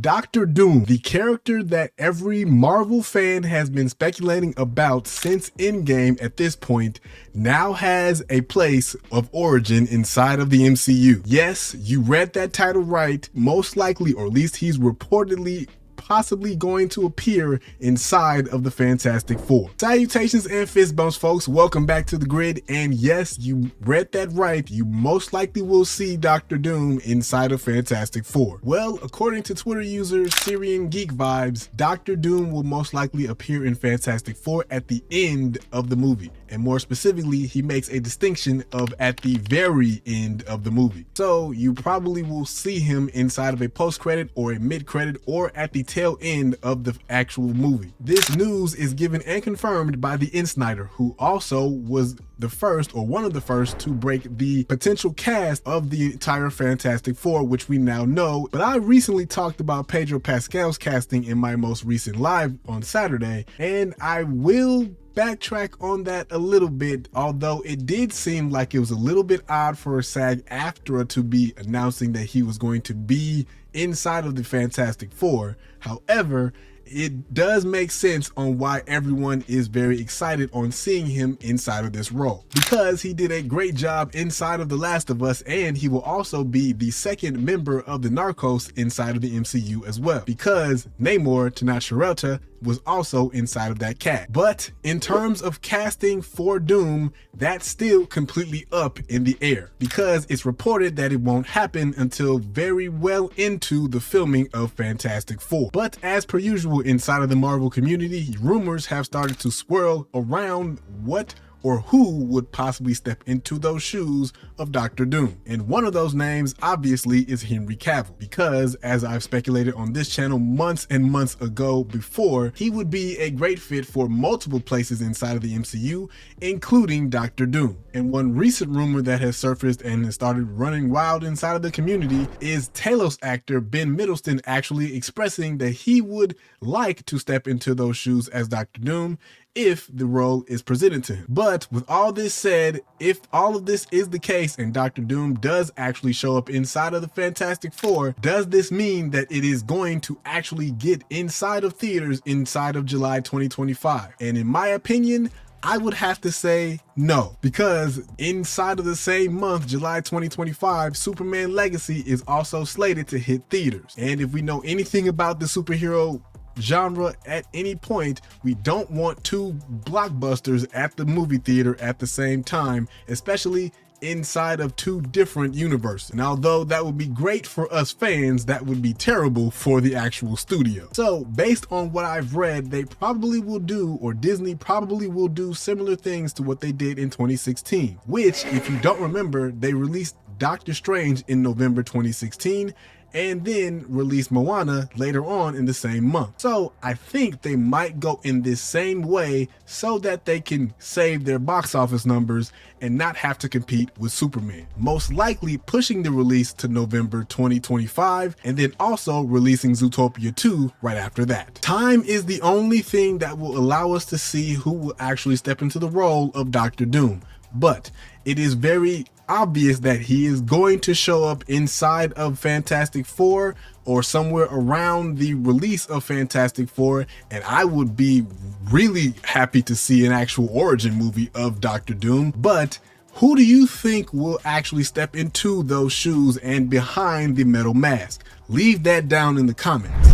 Dr. Doom, the character that every Marvel fan has been speculating about since Endgame at this point, now has a place of origin inside of the MCU. Yes, you read that title right. Most likely, or at least he's reportedly possibly going to appear inside of the Fantastic Four. Salutations and fist bumps, folks. Welcome back to the grid. And yes, you read that right. You most likely will see Dr. Doom inside of Fantastic Four. Well, according to Twitter user Syrian Geek Vibes, Dr. Doom will most likely appear in Fantastic Four at the end of the movie. And more specifically, he makes a distinction of at the very end of the movie. So you probably will see him inside of a post-credit or a mid-credit or at the tail end of the actual movie. This news is given and confirmed by the Snyder, who also was the first or one of the first to break the potential cast of the entire Fantastic Four, which we now know. But I recently talked about Pedro Pascal's casting in my most recent live on Saturday, and I will backtrack on that a little bit, although it did seem like it was a little bit odd for SAG-AFTRA to be announcing that he was going to be inside of the Fantastic Four. However, it does make sense on why everyone is very excited on seeing him inside of this role, because he did a great job inside of The Last of Us, and he will also be the second member of the Narcos inside of the MCU as well, because Namor Tenoch was also inside of that cast. But in terms of casting for Doom, that's still completely up in the air, because it's reported that it won't happen until very well into the filming of Fantastic Four. But as per usual inside of the Marvel community, rumors have started to swirl around what or who would possibly step into those shoes of Dr. Doom. And one of those names obviously is Henry Cavill, because as I've speculated on this channel months and months ago before, he would be a great fit for multiple places inside of the MCU, including Dr. Doom. And one recent rumor that has surfaced and has started running wild inside of the community is Talos actor Ben Middleton actually expressing that he would like to step into those shoes as Dr. Doom if the role is presented to him. But with all this said, if all of this is the case and Dr. Doom does actually show up inside of the Fantastic Four, does this mean that it is going to actually get inside of theaters inside of July 2025? And in my opinion, I would have to say no, because inside of the same month, July 2025, Superman Legacy is also slated to hit theaters. And if we know anything about the superhero genre at any point, we don't want two blockbusters at the movie theater at the same time, especially inside of two different universes. And although that would be great for us fans, that would be terrible for the actual studio. So based on what I've read, they probably will do, or Disney probably will do, similar things to what they did in 2016, which, if you don't remember, they released Doctor Strange in November 2016 and then released Moana later on in the same month. So I think they might go in this same way so that they can save their box office numbers and not have to compete with Superman. Most likely pushing the release to November 2025 and then also releasing Zootopia 2 right after that. Time is the only thing that will allow us to see who will actually step into the role of Dr. Doom. But it is very obvious that he is going to show up inside of Fantastic Four or somewhere around the release of Fantastic Four, and I would be really happy to see an actual origin movie of Dr. Doom. But who do you think will actually step into those shoes and behind the metal mask? Leave that down in the comments.